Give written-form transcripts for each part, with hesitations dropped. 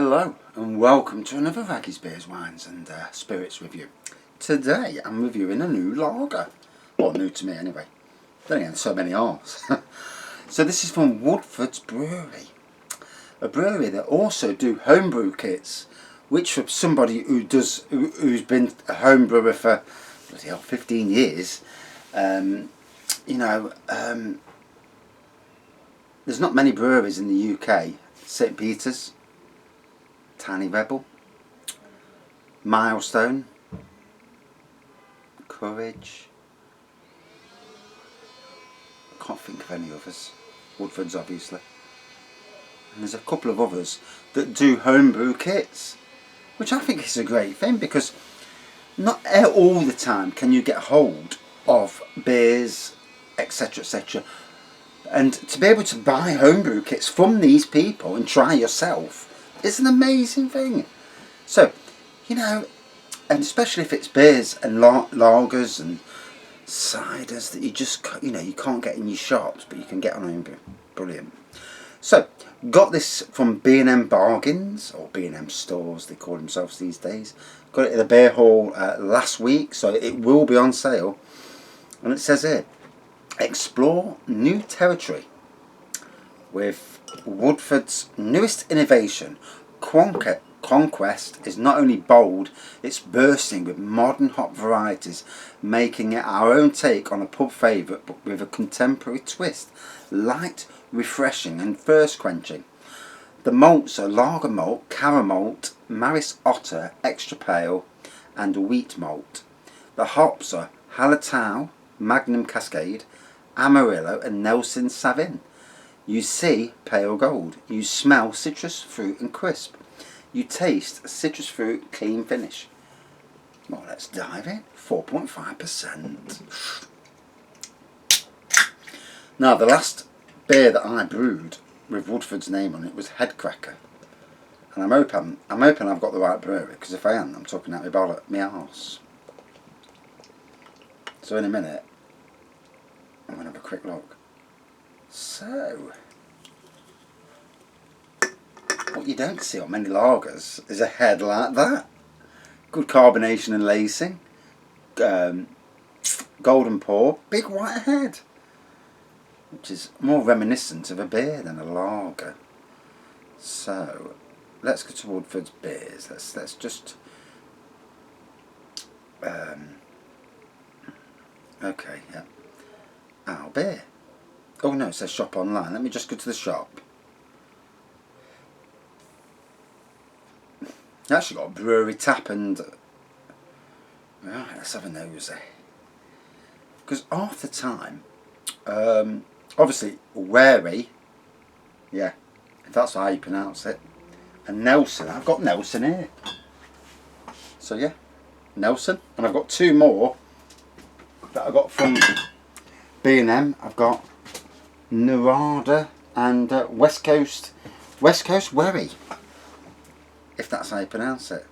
Hello and welcome to another Raggy's Beers, Wines and Spirits review. Today I'm reviewing a new lager. Well, new to me anyway. Then again, so many R's. So this is from Woodfordes Brewery. A brewery that also do homebrew kits, which for somebody who's been a homebrewer for 15 years, there's not many breweries in the UK. St. Peter's, Tiny Rebel, Milestone, Courage, I can't think of any others, Woodfordes obviously, and there's a couple of others that do homebrew kits, which I think is a great thing because not all the time can you get hold of beers, etc, etc, and to be able to buy homebrew kits from these people and try yourself is an amazing thing. So, and especially if it's beers and lagers and ciders that you just, you can't get in your shops, but you can get on homebrew. Brilliant. So, got this from B&M Bargains, or B&M Stores, they call themselves these days. Got it at the beer hall last week, so it will be on sale. And it says here, explore new territory with Woodforde's newest innovation. Conquest is not only bold, it's bursting with modern hop varieties, making it our own take on a pub favourite but with a contemporary twist. Light, refreshing and thirst-quenching. The malts are lager malt, caramel malt, Maris Otter, extra pale and wheat malt. The hops are Hallertau, Magnum Cascade, Amarillo and Nelson Sauvin. You see pale gold. You smell citrus, fruit and crisp. You taste citrus fruit, clean finish. Well, let's dive in. 4.5%. Now, the last beer that I brewed with Woodforde's name on it was Headcracker. And I'm hoping I've got the right brewery, because if I am, I'm talking out my arse. So in a minute, I'm going to have a quick look. So, what you don't see on many lagers is a head like that. Good carbonation and lacing, golden pour, big white head, which is more reminiscent of a beer than a lager. So, let's go to Woodforde's beers. Let's just okay, yeah. Our beer. Oh no, it says shop online. Let me just go to the shop. They actually got a brewery tap and... Right, let's have a nosy. Because half the time, obviously, Wary, yeah, if that's how you pronounce it, and Nelson, I've got Nelson here. So yeah, Nelson, and I've got two more that I got from B&M. I've got Narada and West Coast Wary, if that's how you pronounce it.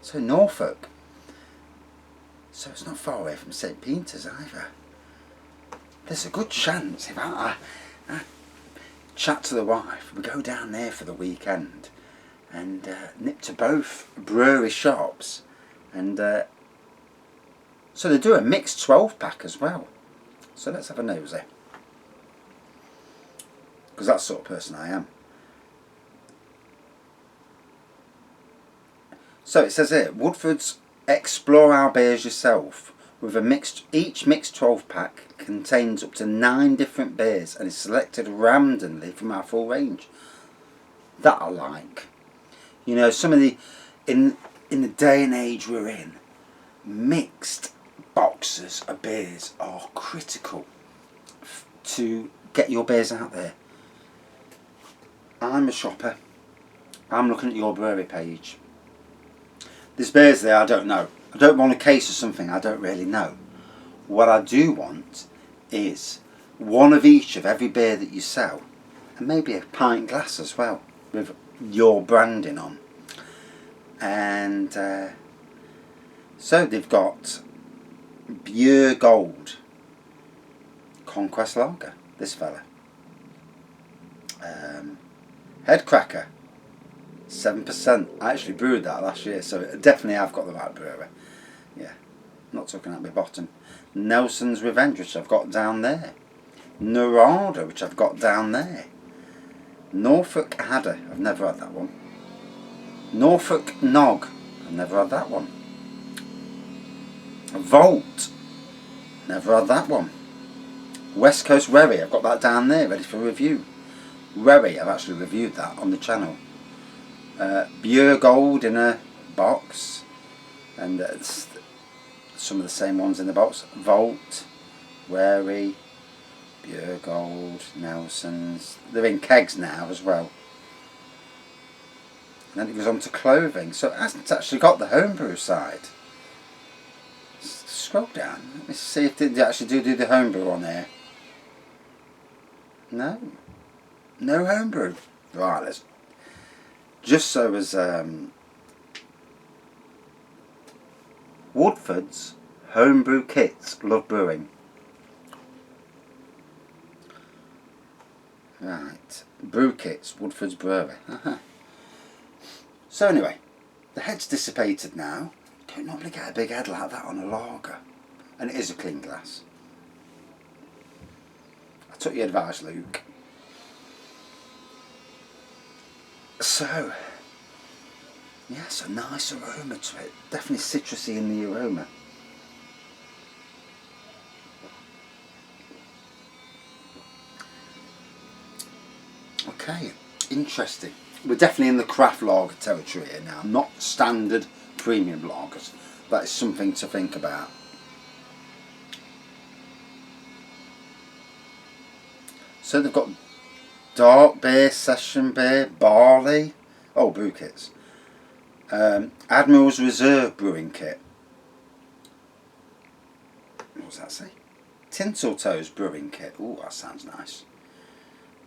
So Norfolk. So it's not far away from St. Peter's either. There's a good chance if I chat to the wife, we go down there for the weekend and nip to both brewery shops, and so they do a mixed 12-pack as well. So let's have a nosy, because that's the sort of person I am. So it says here, Woodforde's explore our beers yourself with each mixed 12-pack contains up to 9 different beers and is selected randomly from our full range. That I like. Some of the in the day and age we're in, mixed boxes of beers are critical to get your beers out there. I'm a shopper. I'm looking at your brewery page. There's beers there I don't know. I don't want a case of something I don't really know. What I do want is one of each of every beer that you sell, and maybe a pint glass as well with your branding on. And so they've got Pure Gold Conquest Lager, this fella. Headcracker 7%. I actually brewed that last year, so definitely I've got the right brewery. Yeah, not talking at my bottom. Nelson's Revenge, which I've got down there. Norada, which I've got down there. Norfolk Hadder, I've never had that one. Norfolk Nog, I've never had that one. Volt, never had that one. West Coast Wherry, I've got that down there, ready for review. Wherry, I've actually reviewed that on the channel. Pure Gold in a box, and it's some of the same ones in the box. Volt, Wherry, Pure Gold, Nelson's. They're in kegs now as well. And then it goes on to clothing, so it hasn't actually got the homebrew side. Scroll down, let me see if they actually do the homebrew on there. No, no homebrew. Right, let's just so as Woodfordes homebrew kits, love brewing. Right, brew kits, Woodfordes Brewery. So anyway, the head's dissipated now. Don't normally get a big head like that on a lager, and it is a clean glass. I took your advice, Luke. So, yes, a nice aroma to it. Definitely citrusy in the aroma. Okay, interesting. We're definitely in the craft lager territory here now, not standard premium lagers. That is something to think about. So they've got dark beer, session beer, barley. Oh, brew kits. Admiral's Reserve brewing kit. What does that say? Tinseltoes brewing kit. Oh, that sounds nice.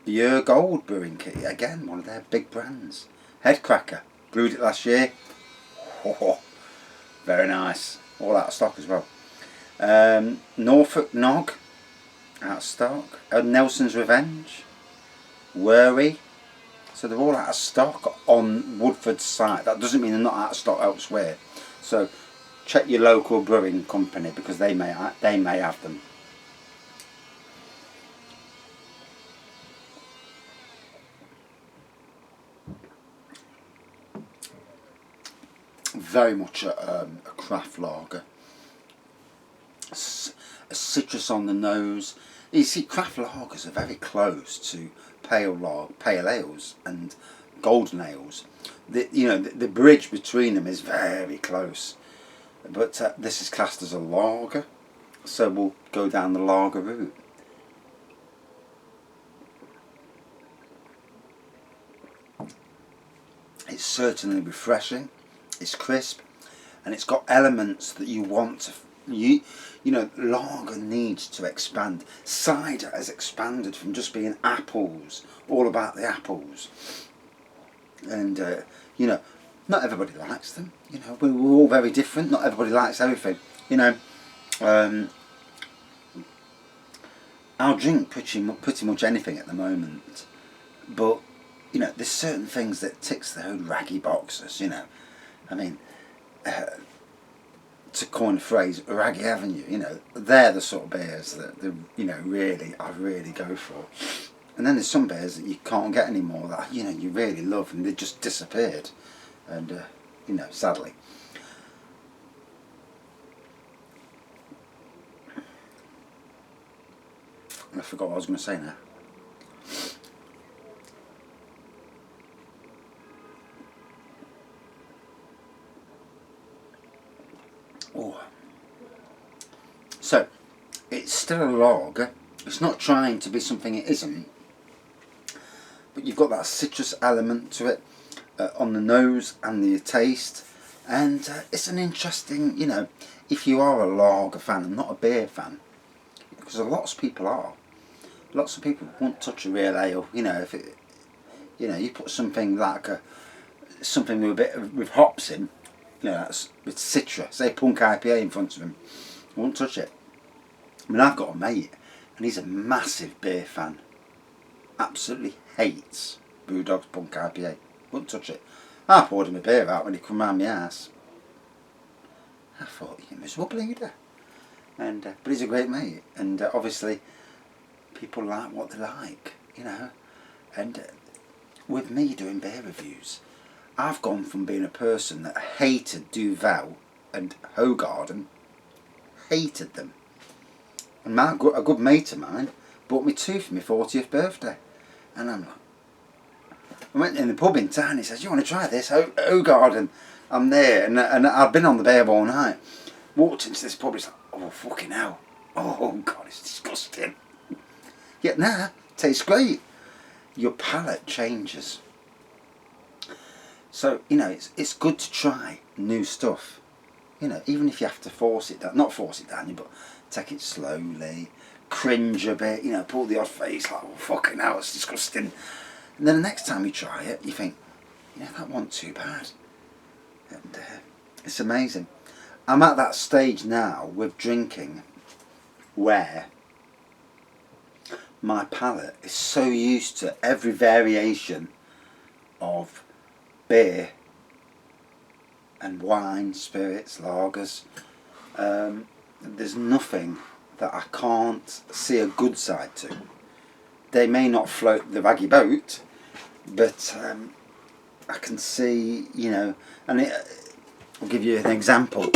Pure Gold brewing kit. Again, one of their big brands. Headcracker. Brewed it last year. Oh, very nice. All out of stock as well. Norfolk Nog. Out of stock. Nelson's Revenge. Worry. So they're all out of stock on Woodforde's site. That doesn't mean they're not out of stock elsewhere. So check your local brewing company because they may have them. Very much a craft lager. A citrus on the nose. You see, craft lagers are very close to pale ales and golden ales. The bridge between them is very close. But this is classed as a lager, so we'll go down the lager route. It's certainly refreshing. It's crisp, and it's got elements that you want to. You know, lager needs to expand. Cider has expanded from just being apples, all about the apples, and you know, not everybody likes them. You know, we're all very different. Not everybody likes everything. You know, I'll drink pretty much anything at the moment, but you know, there's certain things that ticks the old raggy boxes. You know. I mean, to coin a phrase, Raggy Avenue, you know, they're the sort of beers that, you know, I really go for. And then there's some beers that you can't get anymore that, you know, you really love and they just disappeared. And, you know, sadly. I forgot what I was going to say now. Oh. So, it's still a lager. It's not trying to be something it isn't. But you've got that citrus element to it on the nose and the taste. And it's an interesting, you know, if you are a lager fan and not a beer fan, because lots of people are. Lots of people won't touch a real ale. You know, if it, you know, you put something like something with a bit with hops in. You know, that's with Citra, say Punk IPA in front of him, I won't touch it. I mean, I've got a mate, and he's a massive beer fan. Absolutely hates Brewdog's Punk IPA. Won't touch it. I poured him a beer out when he come round my house. I thought, you miserable bleeder. And but he's a great mate, and obviously people like what they like, you know. And with me doing beer reviews, I've gone from being a person that hated Duvel and Hoegaarden, hated them. And a good mate of mine bought me two for my 40th birthday. And I'm like, I went in the pub in town, he says, you want to try this, Hoegaarden? I'm there, and I've been on the beer all night. Walked into this pub, it's like, oh fucking hell. Oh God, it's disgusting. Yet nah, tastes great. Your palate changes. So, you know, it's good to try new stuff. You know, even if you have to force it down, not force it down you, but take it slowly, cringe a bit, you know, pull the odd face like, oh fucking hell, it's disgusting. And then the next time you try it, you think, you know, that wasn't too bad. And it's amazing. I'm at that stage now with drinking where my palate is so used to every variation of beer and wine, spirits, lagers. There's nothing that I can't see a good side to. They may not float the raggy boat, but I can see, you know, and I'll give you an example.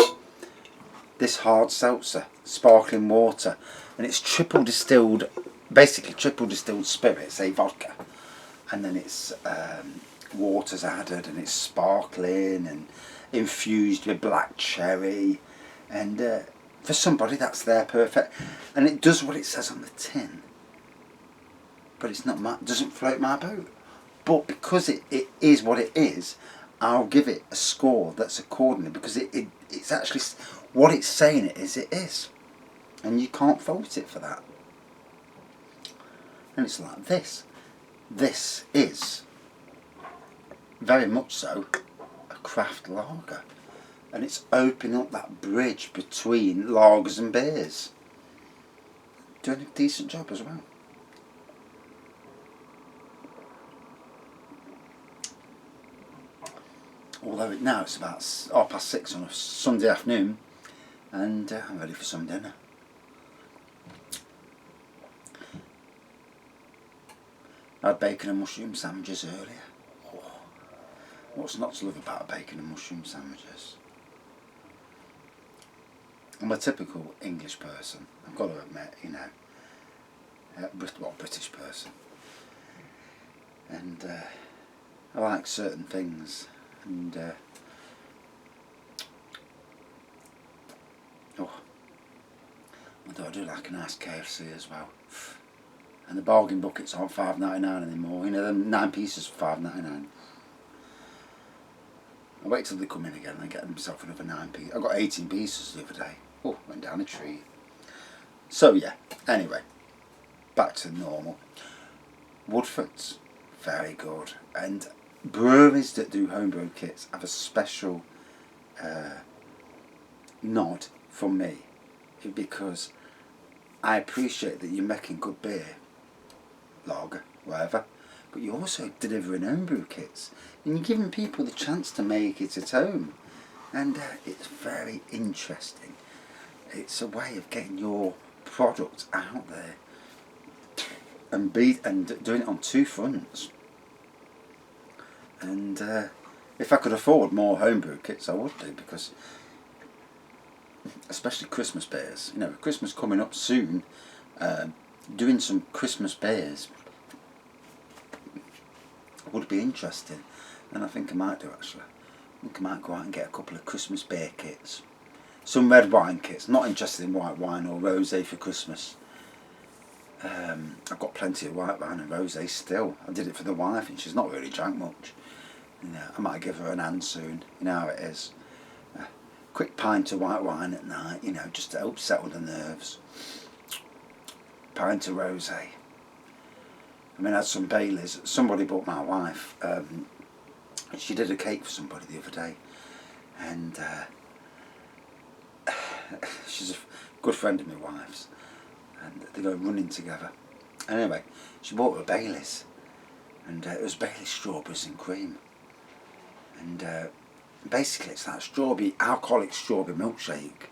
This hard seltzer, sparkling water, and it's triple distilled, basically triple distilled spirits, say vodka, and then it's water's added, and it's sparkling and infused with black cherry, and for somebody that's their perfect, and it does what it says on the tin, but it's not doesn't float my boat. But because it is what it is, I'll give it a score that's accordingly, because it's actually what it's saying it is, and you can't fault it for that. And it's like this is very much so a craft lager, and it's opening up that bridge between lagers and beers, doing a decent job as well. Although now it's about 6:30 on a Sunday afternoon, and I'm ready for some dinner. I had bacon and mushroom sandwiches earlier. Oh, what's not to love about bacon and mushroom sandwiches? I'm a typical English person, I've got to admit, you know, British person, and I like certain things, and although I do like a nice KFC as well. And the bargain buckets aren't $5.99 anymore, you know, them 9 pieces for $5.99. I wait till they come in again and I get myself another 9 pieces. I got 18 pieces the other day. Oh, went down a tree. So yeah, anyway, back to normal. Woodfordes, very good. And breweries that do homebrew kits have a special nod from me, because I appreciate that you're making good beer, lager, whatever, but you're also delivering homebrew kits, and you're giving people the chance to make it at home, and it's very interesting. It's a way of getting your product out there and doing it on two fronts. And if I could afford more homebrew kits, I would do, because especially Christmas beers, you know, Christmas coming up soon, doing some Christmas beers would be interesting, and I think I might do actually. I think I might go out and get a couple of Christmas beer kits, some red wine kits. Not interested in white wine or rosé for Christmas. I've got plenty of white wine and rosé still. I did it for the wife, and she's not really drank much. You know, I might give her an hand soon. You know how it is. Quick pint of white wine at night, you know, just to help settle the nerves. Pint of rosé. I mean, I had some Baileys. Somebody bought my wife. She did a cake for somebody the other day, and she's a good friend of my wife's, and they go running together. Anyway, she bought her Baileys, and it was Baileys strawberries and cream, And basically it's like alcoholic strawberry milkshake.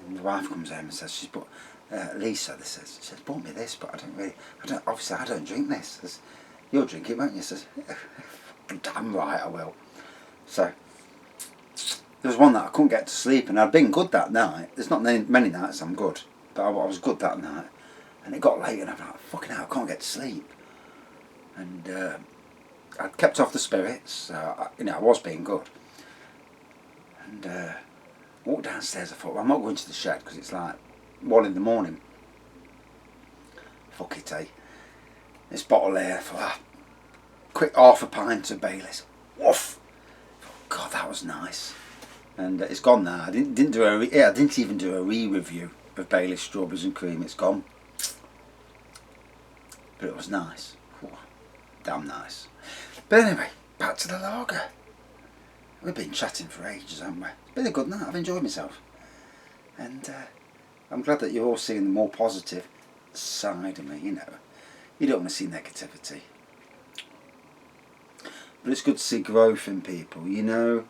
And the wife comes home and says, she's bought, Lisa, she says, bought me this, but obviously I don't drink this. Says, you'll drink it, won't you? Says, damn right I will. So, there was one that I couldn't get to sleep, and I'd been good that night. There's not many nights I'm good, but I was good that night. And it got late, and I'm like, fucking hell, I can't get to sleep. And I'd kept off the spirits, I was being good. And walked downstairs, I thought, well, I'm not going to the shed, because it's like 1 in the morning. Fuck it, eh? This bottle here, I thought, quick half a pint of Baileys. Woof! God, that was nice. And it's gone now. I didn't even do a re-review of Baileys Strawberries and Cream. It's gone. But it was nice. Whew, damn nice. But anyway, back to the lager. We've been chatting for ages, haven't we? It's been a good night. I've enjoyed myself. And I'm glad that you're all seeing the more positive side of me, you know. You don't want to see negativity. But it's good to see growth in people, you know.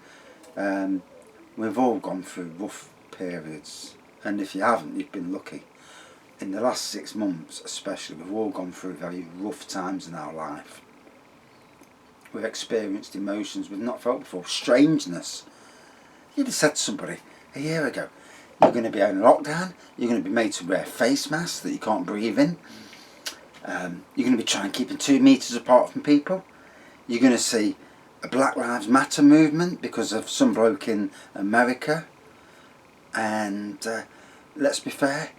We've all gone through rough periods. And if you haven't, you've been lucky. In the last 6 months especially, we've all gone through very rough times in our life. We've experienced emotions we've not felt before. Strangeness. You'd have said to somebody a year ago, you're going to be in lockdown, you're going to be made to wear face masks that you can't breathe in, you're going to be trying keeping 2 metres apart from people, you're going to see a Black Lives Matter movement because of some bloke in America, and let's be fair,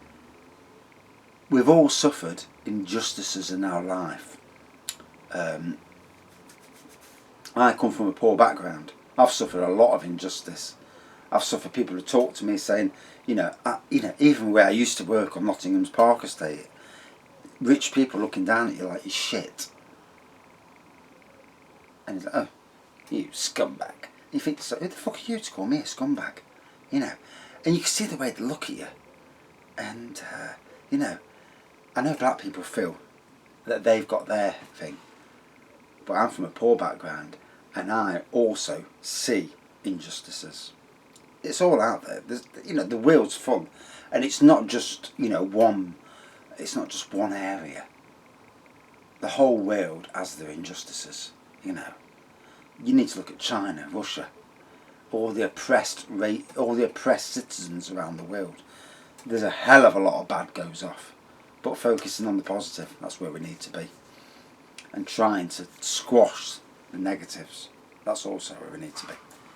we've all suffered injustices in our life. I come from a poor background. I've suffered a lot of injustice. I've suffered people who talk to me saying, even where I used to work on Nottingham's Park Estate, rich people looking down at you like you're shit. And he's like, oh, you scumbag. You think, so who the fuck are you to call me a scumbag? You know, and you can see the way they look at you. And, I know black people feel that they've got their thing. But I'm from a poor background, and I also see injustices. It's all out there. The world's full, and it's not just one. It's not just one area. The whole world has their injustices. You need to look at China, Russia, all the oppressed citizens around the world. There's a hell of a lot of bad goes off, but focusing on the positive, that's where we need to be. And trying to squash the negatives. That's also where we need to be.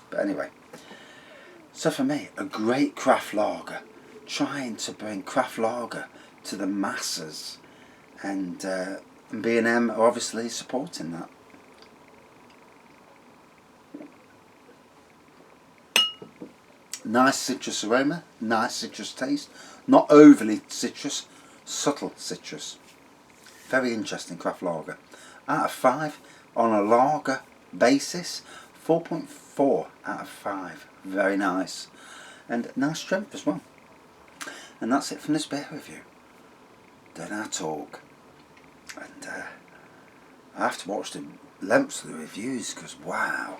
But anyway, so for me, a great craft lager, trying to bring craft lager to the masses, and B&M are obviously supporting that. Nice citrus aroma, nice citrus taste, not overly citrus, subtle citrus. Very interesting craft lager. Out of 5 on a lager basis, 4.4 out of 5. Very nice. And nice strength as well. And that's it from this beer review. Then I talk. And I have to watch the lengths of the reviews because wow.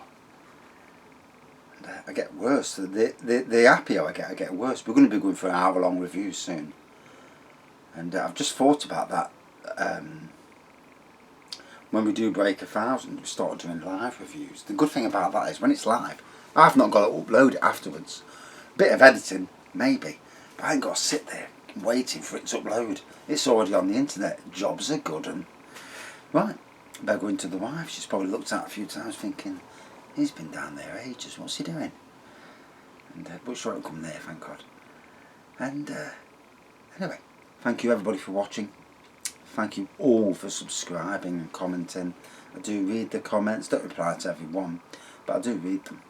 And I get worse. The happier I get worse. We're going to be going for an hour-long review soon. And I've just thought about that. When we do break 1,000, we start doing live reviews. The good thing about that is when it's live, I've not got to upload it afterwards. Bit of editing, maybe, but I ain't got to sit there waiting for it to upload. It's already on the internet. Jobs are good. And right, better go into the wife. She's probably looked at a few times thinking, he's been down there ages, what's he doing? And but she won't come there, thank God. And anyway, thank you everybody for watching. Thank you all for subscribing and commenting. I do read the comments, don't reply to everyone, but I do read them.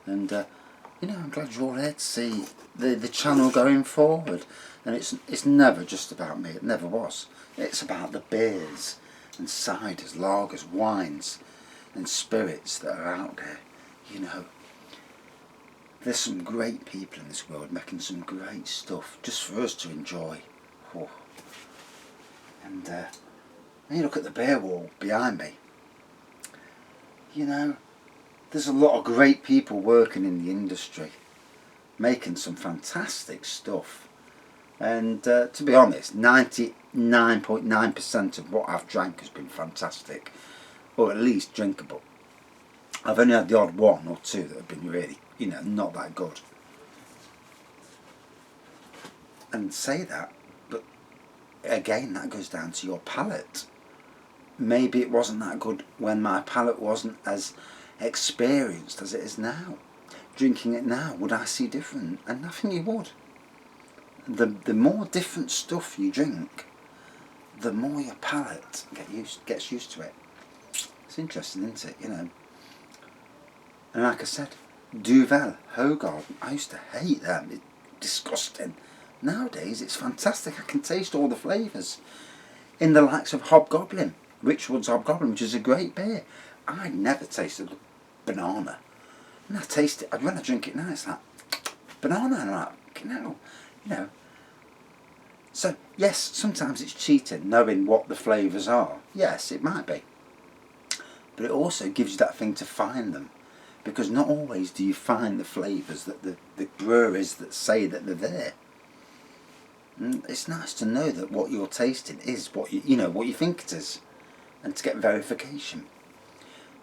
I'm glad you're all here to see the channel going forward. And it's never just about me, it never was. It's about the beers and ciders, lagers, wines and spirits that are out there. There's some great people in this world making some great stuff just for us to enjoy. Oh. And when you look at the beer wall behind me, you know, there's a lot of great people working in the industry, making some fantastic stuff. And to be honest, 99.9% of what I've drank has been fantastic, or at least drinkable. I've only had the odd one or two that have been really, you know, not that good. And say that, but again, that goes down to your palate. Maybe it wasn't that good when my palate wasn't as experienced as it is now. Drinking it now, would I see different? And I think you would. The more different stuff you drink, the more your palate gets used to it. It's interesting, isn't it? You know. And like I said, Duvel, Hogarden, I used to hate them. It's disgusting. Nowadays, it's fantastic. I can taste all the flavours. In the likes of Hobgoblin, Richwood's Hobgoblin, which is a great beer. I never tasted banana. When I taste it, when I drink it now, it's like banana, and I'm like, you know. So yes, sometimes it's cheating, knowing what the flavours are. Yes, it might be, but it also gives you that thing to find them, because not always do you find the flavours that the breweries that say that they're there. And it's nice to know that what you're tasting is what you know what you think it is, and to get verification.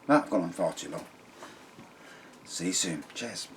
Well, I've gone on far too long. See you soon. Cheers.